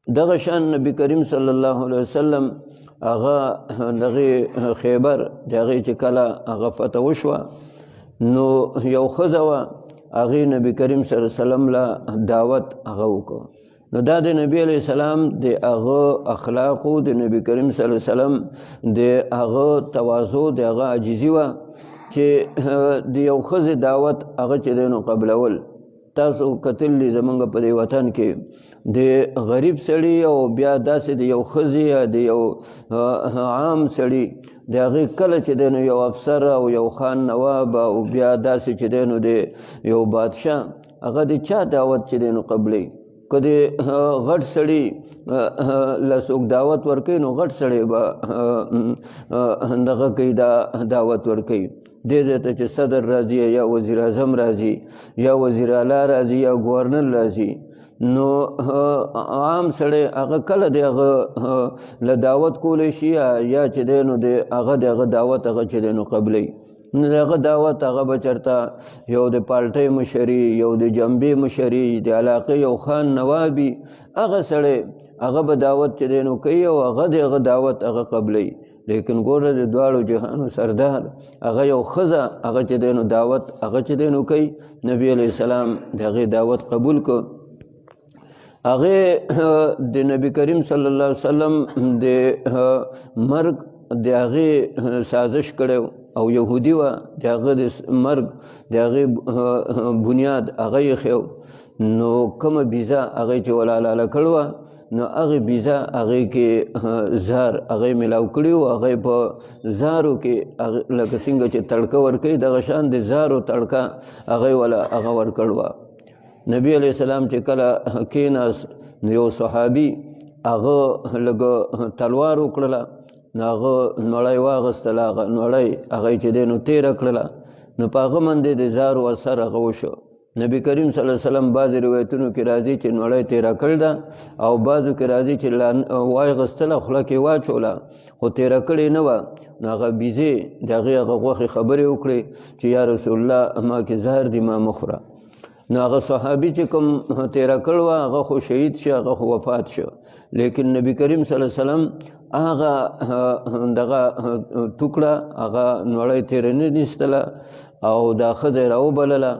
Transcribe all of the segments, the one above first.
دغه شان نبی کریم صلی الله علیه وسلم هغه دغه خیبر دغه چې کله هغه فتح وشوه نو یو ښځه وه هغې نبی کریم صلی الله علیه وسلم له دعوت هغه وکړو نو دا د نبی علیه السلام د هغه اخلاقو د نبی کریم صلی الله علیه وسلم د هغه تواضع د هغه عاجزي وه چې د یو ښځې دعوت هغه چې دی نو قبلول تاسو کتلی زمونږ په دې وطن کې د غریب سړي او بیا داسې د یو ښځې یا د یو عام سړي د هغې کله چې دی نو یو افسر او یو خان نواب او بیا داسې چې دی نو د یو بادشاه هغه د چا دعوت چې دی نو قبلی که د غټ سړي له څوک دعوت ورکوي نو غټ سړی به دغه کوي دا دعوت ورکوي دې ځای ته چې صدر راځي یا وزیر اعظم راځي یا وزیر اعلی راځي یا گورنر راځي نو عام سړی هغه کله د هغه له دعوت کولی شي یا چې دی نو د هغه د هغه دعوت هغه چې دی نو قبلی نو د هغه دعوت هغه به چېرته یو د پالټۍ مشري یو د جنبې مشري د علاقې یو خان نوابي هغه سړی هغه به دعوت چې دی نو کوي او هغه د هغه دعوت هغه قبلی لیکن ګوره د دواړو جهانو سردار هغه یو ښځه هغه چې دی نو دعوت هغه چې دی نو کوي نبی علیه السلام د هغې دعوت قبول کړ هغې د نبی کریم صلی الله علیه وسلم د مرګ د هغې سازش کړی او یهودي وه د هغه د مرګ د هغې بنیاد هغه یې ایښی نو کومه بیزه هغې چې ولالاله کړې وه نو هغې بیزه هغې کې زار هغې میلاو کړي وو هغې په زارو کې لکه څنګه چې تړکه ورکوي دغه شان د زارو تړکه هغې وله هغه ورکړ وه نبی علیه السلام چې کله کېناست نو یو صحابي هغه لږه تلوار وکړله نو هغه نړۍ واغېستله هغه نړۍ هغه چې دی نو تېره کړله نو په هغه باندې د زارو اثر هغه وشو نبی کریم صلی الله علیه وسلم بعضې روایتونو کې راځي چې نړۍ تېره کړې ده او بعضو کې راځي چې واغېستله خوله کې واچوله خو تېره کړې نه وه نو هغه بیزې د هغې هغه غوښې خبرې وکړې چې یا رسول الله ما کې زهر دي ما مه خوره نو هغه صحابي چې کوم تېره کړ وه هغه خو شهید شو هغه خو وفات شو لیکن نبی کریم صلی الله علیه وسلم هغه دغه ټوکړه هغه نړۍ تېره نه نیستله او دا ښځه یې راوبلله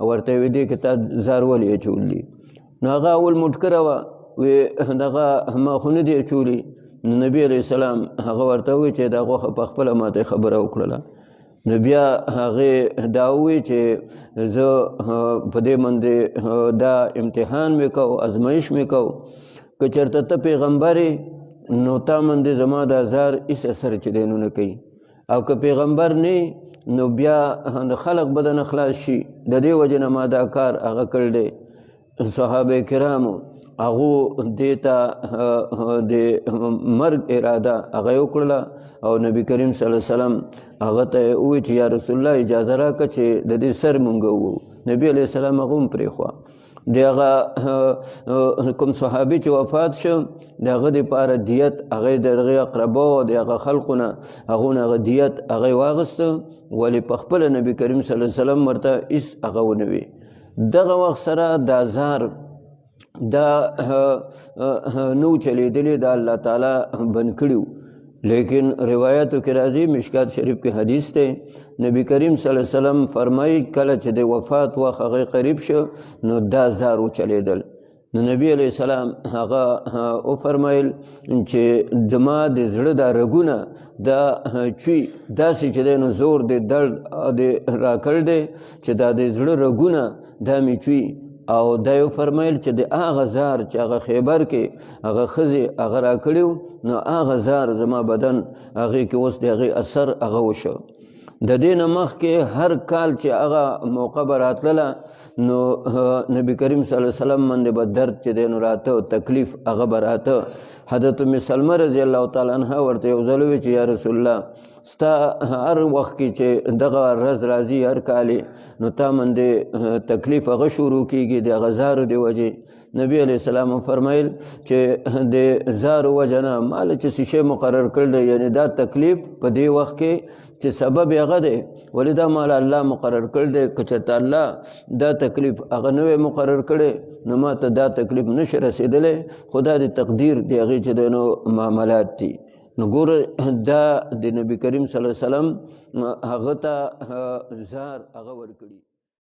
ورته یې دې کې تا زار ولې اچولي نو هغه اول مټکره وه وی دغه ما خو نه دي اچولي نو نبي علیه السلام هغه ورته ووایي چې دا غوښه په خپله ماته خبره وکړله نو بیا هغې دا ووایي چې زه په دې باندې دا امتحان مې کو ازمایش مې کو که چېرته ته پیغمبر یې نو تا باندې زما دا زار هېڅ اثر چې دی نو نه کوي او که پیغمبر نه نو بیا د خلق به دنه خلاص شي د دې وجې نه ما دا کار هغه کړ دی صحابه کرامو هغو دې ته د مرګ اراده هغه یې وکړله او نبی کریم صلی الله علیه وسلم هغه ته یې ووایي چې یا رسول الله اجازه راکړه چې د دې سر مونږ ووو نبی علیه السلام هغه هم پرېښوه د هغه کوم صحابي چې وفات شو د هغه دپاره دیت هغې د هغې اقرباو د هغه خلقو نه هغو نه هغه دیت هغه یې واخیسته ولې په خپله نبي کریم صلی الله علیه وسلم ورته هېڅ هغه ونه وي دغه وخت سره دا زار دا نو چلیدلی دا الله تعالی بند کړي لیکن روایتو کې راځي مشکات شریف کې حدیث دی نبی کریم صلی الله علیه وسلم فرمایي کله چې د وفات وخت هغې قریب شو نو دا زار وچلیدل نو نبی علیه السلام هغه وفرمایل چې زما د زړه دا رګونه دا چوي داسې چې دی نو زور د درد راکړ دی چې دا د زړه رګونه دا مې چوي او دا یو فرمایل چې د هغه زار چې هغه خیبر کې هغه ښځې هغه راکړي نو هغه زار زما بدن هغې کې اوس د هغې اثر هغه وشو د دې نه مخکې هر کال چې هغه موقع به راتلله نو نبی کریم صلی الله علیه وسلم باندې به درد چې دی نو راته تکلیف هغه به راته حضرت ام سلمه رضی الله تعالی عنها ورته یو ځل ووایي چې یا رسول الله ستا هر وخت کې چې دغه ورځ راځي هر کال نو تا باندې تکلیف هغه شروع کېږي د هغه زارو د وجې نبی علیه السلام فرمایل چې د زارو وجه نه ماله چې څه شی مقرر کړی دی یعنې دا تکلیف په دې وخت کې چې سبب یې هغه دی ولې دا ماله الله مقرر کړی دی که چېرته الله دا تکلیف هغه نه وی مقرر کړی نو ما ته دا تکلیف نشي رسېدلی، خو دا د تقدیر د هغې چې دی نو معاملات دي. نو ګوره دا د نبي کریم صلی الله علیه وسلم هغه ته زار هغه ورکړي.